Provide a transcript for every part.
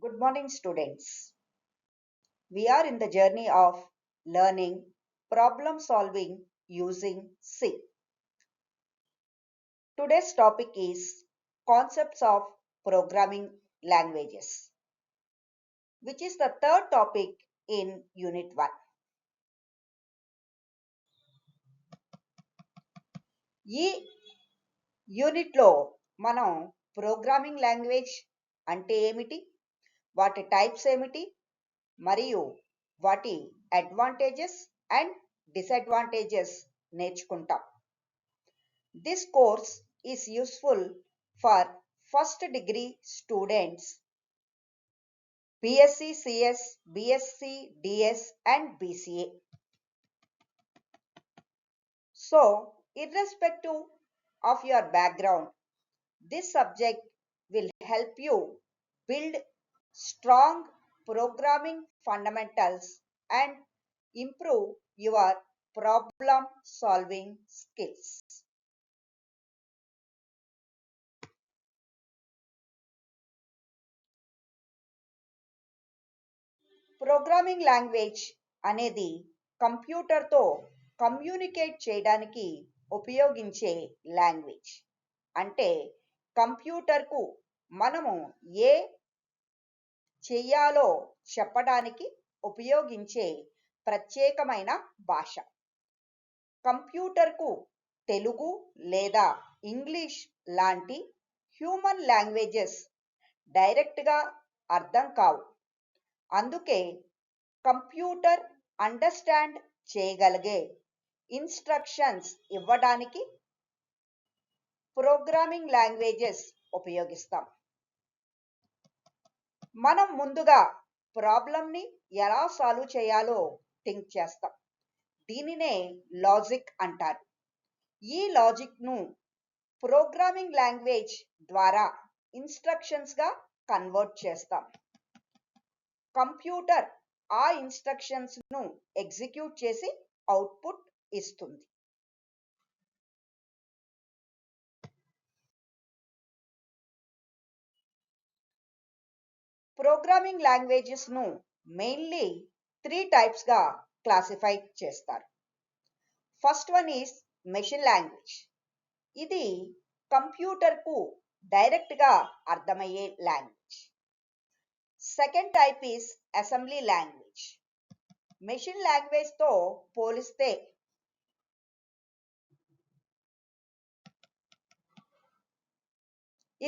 Good morning, students. We are in the journey of learning problem solving using C. Today's topic is concepts of programming languages, which is the third topic in Unit 1. ఈ యూనిట్లో మనం programming language అంటే ఏమిటి, వాటి types ఏమిటి, మరియు వాటి advantages and disadvantages నేర్చుకుంటాం. This course is useful for first degree students, BSc CS, BSc DS and BCA. So, irrespective of your background, this subject will help you build strong programming fundamentals and improve your problem solving skills. Programming language అనేది కంప్యూటర్తో communicate చేయడానికి ఉపయోగించే language. అంటే కంప్యూటర్కు మనము ఏ చెయ్యాలో చెప్పడానికి ఉపయోగించే ప్రత్యేకమైన భాష. కంప్యూటర్కు తెలుగు లేదా ఇంగ్లీష్ లాంటి హ్యూమన్ లాంగ్వేజెస్ డైరెక్ట్గా అర్థం కావు. అందుకే కంప్యూటర్ అండర్స్టాండ్ చేయగలిగే ఇన్స్ట్రక్షన్స్ ఇవ్వడానికి ప్రోగ్రామింగ్ లాంగ్వేజెస్ ఉపయోగిస్తాం. మనం ముందుగా ప్రాబ్లంని ఎలా సాల్వ్ చేయాలో థింక్ చేస్తాం. దీనినే లాజిక్ అంటారు. ఈ లాజిక్ను ప్రోగ్రామింగ్ లాంగ్వేజ్ ద్వారా ఇన్స్ట్రక్షన్స్గా కన్వర్ట్ చేస్తాం. కంప్యూటర్ ఆ ఇన్స్ట్రక్షన్స్ ను ఎగ్జిక్యూట్ చేసి అవుట్పుట్ ఇస్తుంది. ప్రోగ్రామింగ్ లాంగ్వేజెస్ ను మెయిన్లీ 3 టైప్స్ గా క్లాసిఫై చేస్తారు. First one is machine language. ఇది కంప్యూటర్ కు డైరెక్ట్ గా అర్థమయ్యే language. Second type is assembly language. Machine language తో పోలిస్తే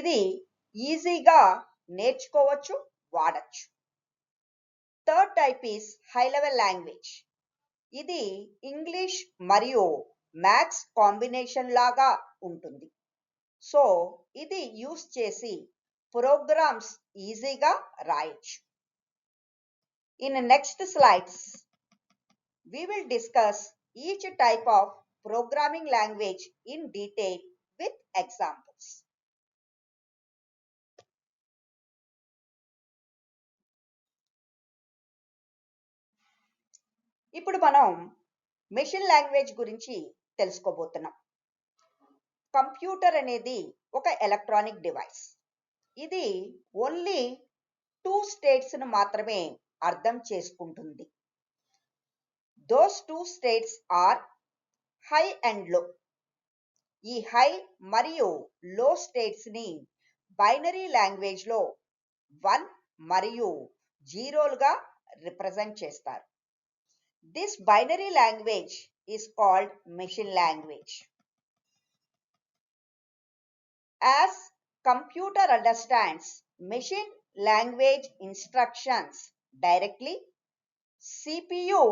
ఇది ఈజీగా నేర్చుకోవచ్చు, వాడచ్చు. Third type is high level language. ఇది ఇంగ్లీష్ మరియు మ్యాథ్స్ కాంబినేషన్ లాగా ఉంటుంది. సో ఇది యూస్ చేసి ప్రోగ్రామ్స్ ఈజీగా రాయొచ్చు. In next slides, we will discuss each type of programming language in detail with examples. ఇప్పుడు మనం మెషిన్ లాంగ్వేజ్ గురించి తెలుసుకోబోతున్నాం. కంప్యూటర్ అనేది ఒక ఎలక్ట్రానిక్ డివైస్. ఇది ఓన్లీ 2 స్టేట్స్ ను మాత్రమే అర్థం చేసుకుంటుంది. Those 2 states are high and low. ఈ హై మరియు లో స్టేట్స్ ని బైనరీ లాంగ్వేజ్ లో 1 మరియు 0లుగా రిప్రజెంట్ చేస్తారు. This binary language is called machine language. As computer understands machine language instructions directly, CPU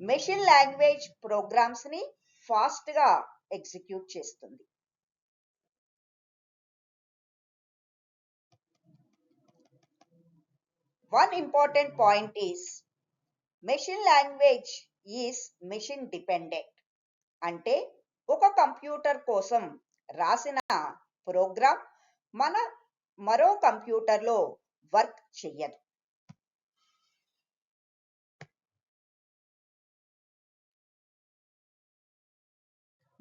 machine language programs ని ఫాస్ట్ గా ఎగ్జిక్యూట్ చేస్తుంది. One important point is machine language is machine dependent. అంటే ఒక computer కోసం రాసిన programme మరో కంప్యూటర్లో work చెయ్యదు.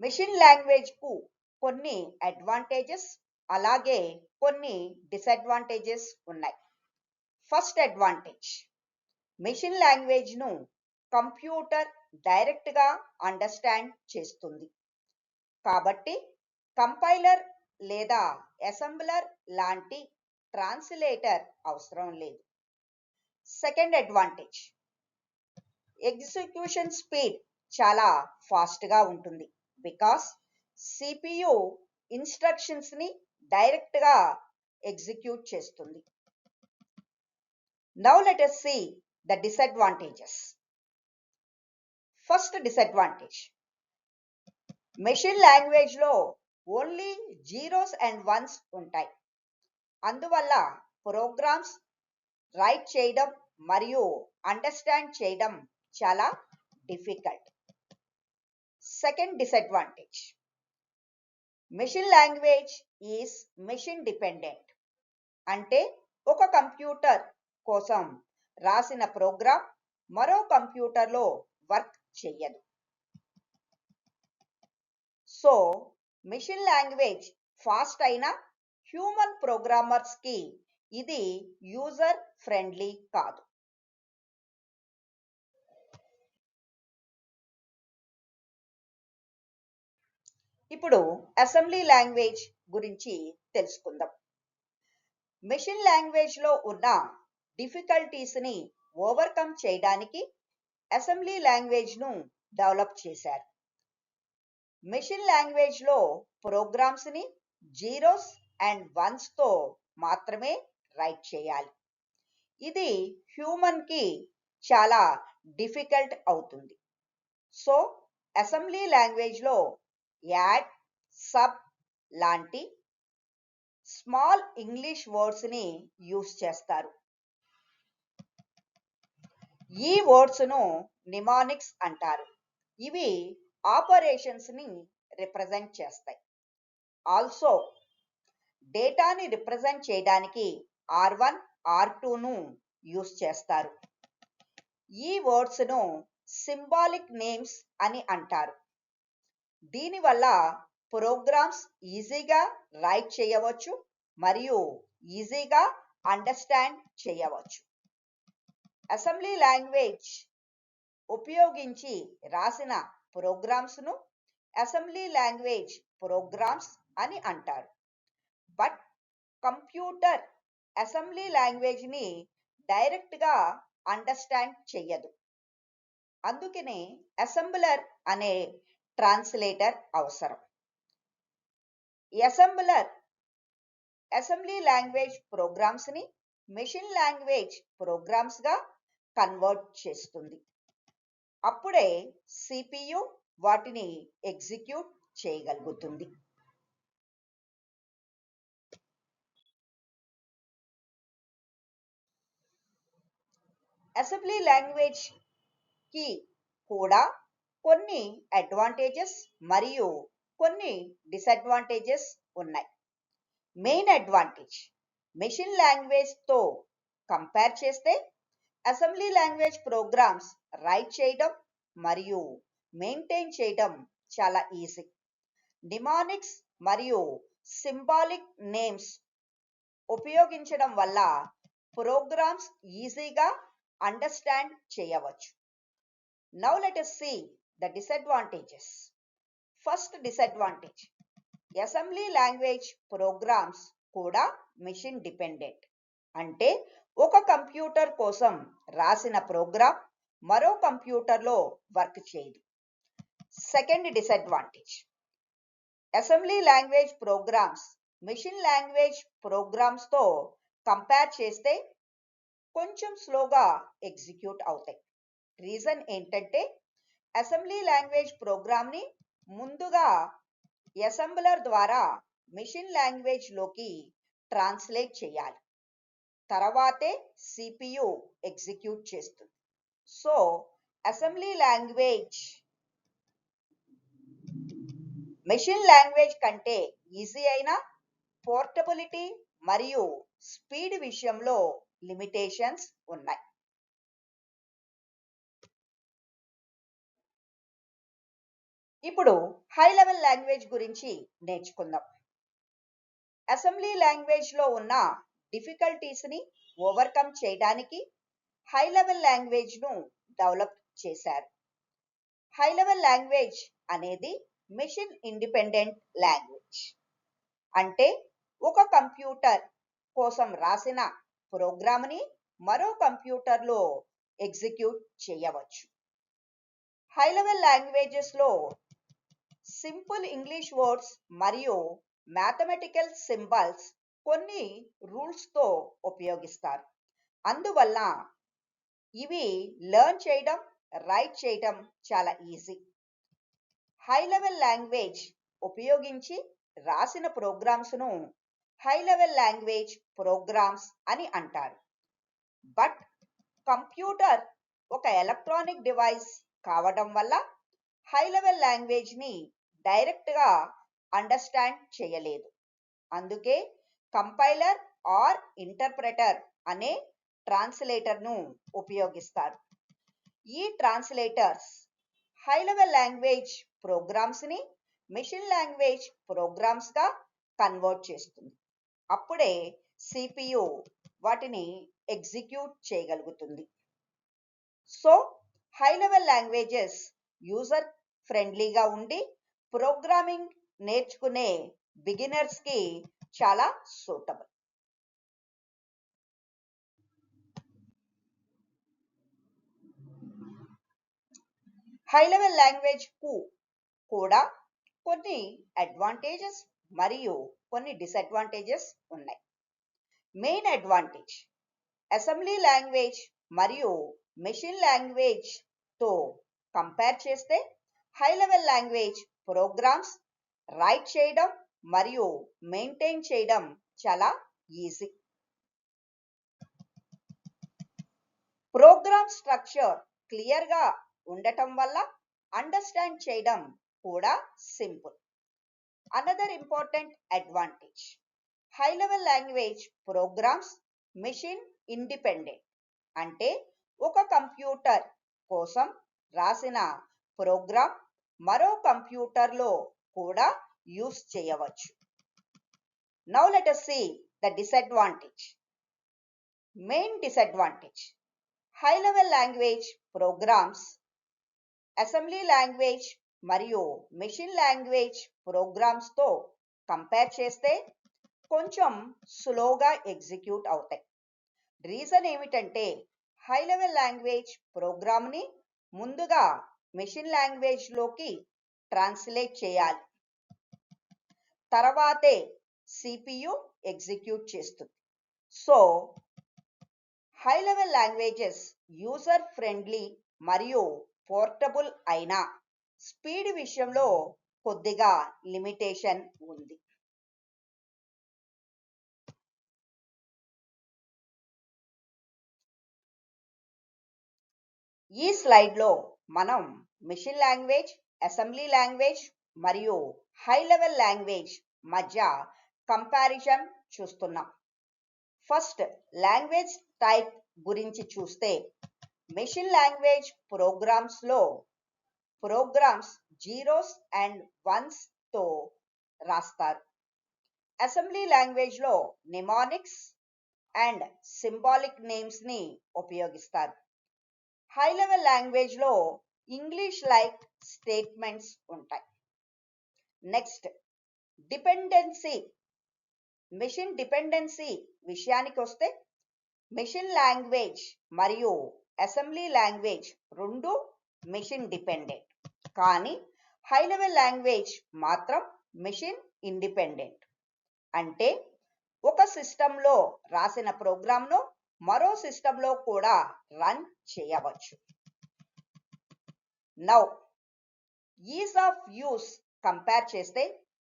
మెషిన్ లాంగ్వేజ్ కు కొన్ని అడ్వాంటేజెస్ అలాగే కొన్ని డిసడ్వాంటేజెస్ ఉన్నాయి. ఫస్ట్ అడ్వాంటేజ్, మెషిన్ లాంగ్వేజ్ను కంప్యూటర్ డైరెక్ట్గా అండర్స్టాండ్ చేస్తుంది. కాబట్టి కంపైలర్ లేదా అసెంబ్లర్ లాంటి ట్రాన్స్లేటర్ అవసరం లేదు. సెకండ్ అడ్వాంటేజ్, ఎగ్జిక్యూషన్ స్పీడ్ చాలా ఫాస్ట్గా ఉంటుంది. బికాస్ సిపియు ఇన్స్ట్రక్షన్స్ని డైరెక్ట్గా ఎగ్జిక్యూట్ చేస్తుంది. Now let us see the disadvantages. First disadvantage, machine లాంగ్వేజ్లో ఓన్లీ జీరోస్ అండ్ వన్స్ ఉంటాయి. అందువల్ల ప్రోగ్రామ్స్ రైట్ చేయడం మరియు అండర్స్టాండ్ చేయడం చాలా difficult. Second disadvantage, machine language is machine dependent. అంటే ఒక కంప్యూటర్ కోసం రాసిన ప్రోగ్రామ్ మరో కంప్యూటర్లో వర్క్ చెయ్యదు. సో మెషిన్ లాంగ్వేజ్ ఫాస్ట్ అయినా హ్యూమన్ ప్రోగ్రామర్స్కి ఇది యూజర్ ఫ్రెండ్లీ కాదు. ఇప్పుడు అసెంబ్లీ లాంగ్వేజ్ గురించి తెలుసుకుందాం. మెషిన్ లాంగ్వేజ్లో ఉన్న డిఫికల్టీస్ని ఓవర్కమ్ చేయడానికి అసెంబ్లీ లాంగ్వేజ్ను డెవలప్ చేశారు. మెషిన్ లాంగ్వేజ్లో ప్రోగ్రామ్స్ని జీరోస్ అండ్ వన్స్తో మాత్రమే రైట్ చేయాలి. ఇది హ్యూమన్కి చాలా డిఫికల్ట్ అవుతుంది. సో అసెంబ్లీ లాంగ్వేజ్లో యాడ్, సబ్ లాంటి స్మాల్ ఇంగ్లీష్ వర్డ్స్ని యూస్ చేస్తారు. ఈ వర్డ్స్ను నిమానిక్స్ అంటారు. ఇవి ఆపరేషన్స్ని రిప్రజెంట్ చేస్తాయి. ఆల్సో డేటాని రిప్రజెంట్ చేయడానికి R1, R2ను యూస్ చేస్తారు. ఈ వర్డ్స్ను సింబాలిక్ నేమ్స్ అని అంటారు. దీనివల్ల ప్రోగ్రామ్స్ ఈజీగా రైట్ చేయవచ్చు మరియు ఈజీగా అండర్స్టాండ్ చేయవచ్చు. అసెంబ్లీ లాంగ్వేజ్ ఉపయోగించి రాసిన ప్రోగ్రామ్స్ను అసెంబ్లీ లాంగ్వేజ్ ప్రోగ్రామ్స్ అని అంటారు. బట్ కంప్యూటర్ అసెంబ్లీ లాంగ్వేజ్ని డైరెక్ట్గా అండర్స్టాండ్ చెయ్యదు. అందుకనే అసెంబ్లర్ అనే ట్రాన్స్లేటర్ అవసరం. అసెంబ్లర్ అసెంబ్లీ లాంగ్వేజ్ ప్రోగ్రామ్స్ని మెషిన్ లాంగ్వేజ్ ప్రోగ్రామ్స్గా కన్వర్ట్ చేస్తుంది. అప్పుడే సిపియు వాటిని ఎగ్జిక్యూట్ చేయగలుగుతుంది. అసెంబ్లీ లాంగ్వేజ్కి కూడా కొన్ని అడ్వాంటేజెస్ మరియు కొన్ని డిసడ్వాంటేజెస్ ఉన్నాయి. మెయిన్ అడ్వాంటేజ్, మెషిన్ లాంగ్వేజ్తో కంపేర్ చేస్తే అసెంబ్లీ లాంగ్వేజ్ ప్రోగ్రామ్స్ రైట్ చేయడం మరియు మెయింటైన్ చేయడం చాలా ఈజీ. నిమానిక్స్ మరియు సింబాలిక్ నేమ్స్ ఉపయోగించడం వల్ల ప్రోగ్రామ్స్ ఈజీగా అండర్స్టాండ్ చేయవచ్చు. Now let us see the disadvantages. First disadvantage, assembly language programs కూడా మెషిన్ డిపెండెంట్. అంటే ఒక కంప్యూటర్ కోసం రాసిన ప్రోగ్రామ్ మరో కంప్యూటర్లో వర్క్ చేయదు. Second disadvantage, assembly language programs machine language ప్రోగ్రామ్స్తో కంపేర్ చేస్తే కొంచెం స్లోగా ఎగ్జిక్యూట్ అవుతాయి. రీజన్ ఏంటంటే అసెంబ్లీ లాంగ్వేజ్ ప్రోగ్రామ్ని ముందుగా అసెంబ్లర్ ద్వారా మెషిన్ లాంగ్వేజ్లోకి ట్రాన్స్లేట్ చేయాలి. తర్వాతే సిపియు ఎగ్జిక్యూట్ చేస్తుంది. So assembly language machine language కంటే ఈజీ అయినా పోర్టబిలిటీ మరియు స్పీడ్ విషయంలో లిమిటేషన్స్ ఉన్నాయి. ఇప్పుడు హై లెవెల్ లాంగ్వేజ్ గురించి నేర్చుకుందాం. అసెంబ్లీ లాంగ్వేజ్లో ఉన్న డిఫికల్టీస్ని ఓవర్కమ్ చేయడానికి హై లెవెల్ లాంగ్వేజ్ను డెవలప్ చేశారు. హై లెవెల్ లాంగ్వేజ్ అనేది మిషన్ ఇండిపెండెంట్ లాంగ్వేజ్. అంటే ఒక కంప్యూటర్ కోసం రాసిన ప్రోగ్రామ్ని మరో కంప్యూటర్లో ఎగ్జిక్యూట్ చేయవచ్చు. హై లెవెల్ లాంగ్వేజెస్లో సింపుల్ ఇంగ్లీష్ వర్డ్స్ మరియు మ్యాథమెటికల్ సింబల్స్ కొన్ని రూల్స్తో ఉపయోగిస్తారు. అందువల్ల ఇవి లెర్న్ చేయడం, రైట్ చేయడం చాలా ఈజీ. హై లెవెల్ లాంగ్వేజ్ ఉపయోగించి రాసిన ప్రోగ్రామ్స్ను హై లెవెల్ లాంగ్వేజ్ ప్రోగ్రామ్స్ అని అంటారు. బట్ కంప్యూటర్ ఒక ఎలక్ట్రానిక్ డివైస్ కావడం వల్ల హై లెవెల్ లాంగ్వేజ్ని డైరెక్ట్గా అండర్స్టాండ్ చేయలేదు. అందుకే కంపైలర్ ఆర్ ఇంటర్ప్రెటర్ అనే ట్రాన్స్లేటర్ను ఉపయోగిస్తారు. ఈ ట్రాన్స్లేటర్స్ హై లెవెల్ లాంగ్వేజ్ ప్రోగ్రామ్స్ని మిషన్ లాంగ్వేజ్ ప్రోగ్రామ్స్గా కన్వర్ట్ చేస్తుంది. అప్పుడే CPU వాటిని ఎగ్జిక్యూట్ చేయగలుగుతుంది. So high level languages user ఫ్రెండ్లీగా ఉండి ప్రోగ్రామింగ్ నేర్చుకునే బిగినర్స్కి చాలా సూటబుల్. హై లెవెల్ లాంగ్వేజ్ కు కూడా కొన్ని అడ్వాంటేజెస్ మరియు కొన్ని డిసడ్వాంటేజెస్ ఉన్నాయి. మెయిన్ అడ్వాంటేజ్, అసెంబ్లీ లాంగ్వేజ్ మరియు మెషిన్ లాంగ్వేజ్ తో కంపేర్ చేస్తే high level language programs write చేయడం మరియు మెయింటైన్ చేయడం చాలా ఈజీ. ప్రోగ్రామ్ స్ట్రక్చర్ క్లియర్గా ఉండటం వల్ల అండర్స్టాండ్ చేయడం కూడా simple. Another important advantage, high level language programs machine independent. అంటే ఒక కంప్యూటర్ కోసం రాసిన ప్రోగ్రామ్ మరో కంప్యూటర్లో కూడా యూస్ చేయవచ్చు. Now let us see the disadvantage. Main disadvantage, high level language programs assembly language మరియు మెషిన్ లాంగ్వేజ్ ప్రోగ్రామ్స్తో కంపేర్ చేస్తే కొంచెం స్లోగా ఎగ్జిక్యూట్ అవుతాయి. రీజన్ ఏమిటంటే హై లెవెల్ లాంగ్వేజ్ ప్రోగ్రామ్ని ముందుగా మెషిన్ లాంగ్వేజ్లోకి ట్రాన్స్లేట్ చేయాలి, తర్వాతే CPU ఎగ్జిక్యూట్ చేస్తుంది. So high level languages user friendly మరియు పోర్టబుల్ అయినా స్పీడ్ విషయంలో కొద్దిగా లిమిటేషన్ ఉంది. ఈ స్లైడ్లో మనం మిషన్ లాంగ్వేజ్, అసెంబ్లీ లాంగ్వేజ్ మరియు హై లెవెల్ లాంగ్వేజ్ మధ్య కంపారిజన్ చూస్తున్నాం. ఫస్ట్ లాంగ్వేజ్ టైప్ గురించి చూస్తే మెషిన్ లాంగ్వేజ్ ప్రోగ్రామ్స్లో ప్రోగ్రామ్స్ జీరోస్ అండ్ వన్స్ తో రాస్తారు. అసెంబ్లీ లాంగ్వేజ్లో నిమానిక్స్ అండ్ సింబాలిక్ నేమ్స్ ని ఉపయోగిస్తారు. హై లెవెల్ లాంగ్వేజ్లో ఇంగ్లీష్ లైక్ స్టేట్మెంట్స్ ఉంటాయి. నెక్స్ట్ డిపెండెన్సీ, మెషిన్ డిపెండెన్సీ విషయానికి వస్తే మెషిన్ లాంగ్వేజ్ మరియు అసెంబ్లీ లాంగ్వేజ్ రెండు మెషిన్ డిపెండెంట్, కానీ హై లెవెల్ లాంగ్వేజ్ మాత్రం మెషిన్ ఇండిపెండెంట్. అంటే ఒక సిస్టంలో రాసిన ప్రోగ్రామ్ను మరో సిస్టంలో కూడా రన్ చేయవచ్చు. Now ease of use compare చేస్తే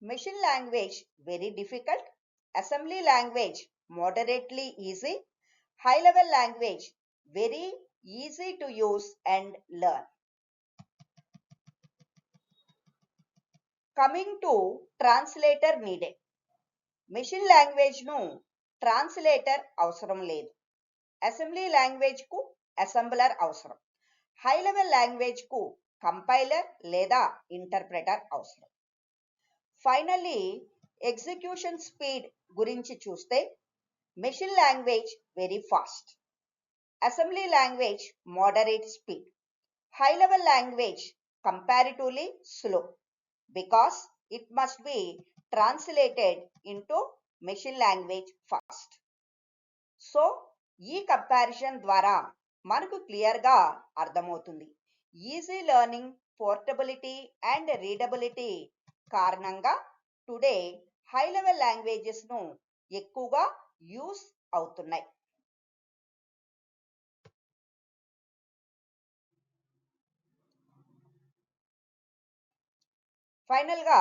machine language very difficult, assembly language moderately easy, high level language very easy to use and learn. Coming to translator needed. Machine లాంగ్వేజ్ను ట్రాన్స్లేటర్ అవసరం లేదు. అసెంబ్లీ లాంగ్వేజ్కు అసెంబ్లర్ అవసరం. High level లాంగ్వేజ్కు compiler లేదా interpreter అవసరం. Finally execution speed గురించి చూస్తే Machine language very fast. Assembly language moderate speed. High level language comparatively slow because it must be translated into machine language fast. So ఈ comparison ద్వారా మనకు క్లియర్గా అర్థమవుతుంది easy learning portability and readability కారణంగా today high level లాంగ్వేజెస్ను ఎక్కువగా use అవుతున్నాయి. ఫైనల్గా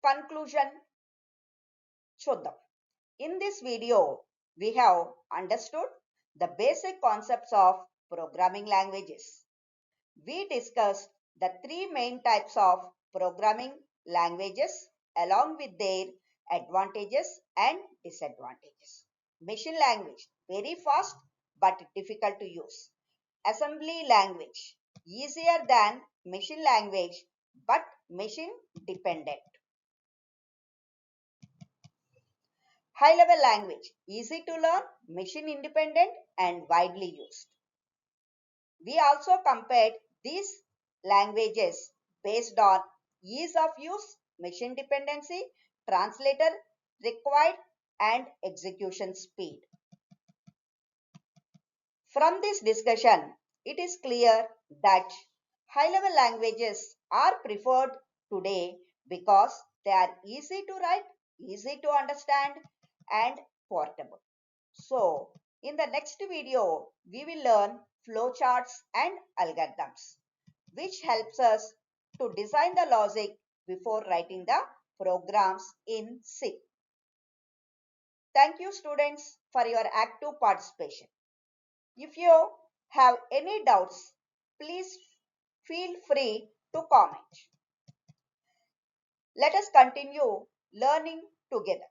conclusion చూద్దాం. In this video, we have understood the basic concepts of programming languages. We discussed the three main types of programming languages along with their advantages and disadvantages. Machine language, very fast but difficult to use. Assembly language, easier than machine language but machine dependent. High level language, easy to learn, machine independent and widely used. We also compared these languages based on ease of use, machine dependency, translator required and execution speed. From this discussion, it is clear that high level languages are preferred today because they are easy to write, easy to understand and portable. So, in the next video, we will learn flowcharts and algorithms, which helps us to design the logic before writing the programs in C. Thank you students for your active participation. If you have any doubts, please feel free to comment. Let us continue learning together.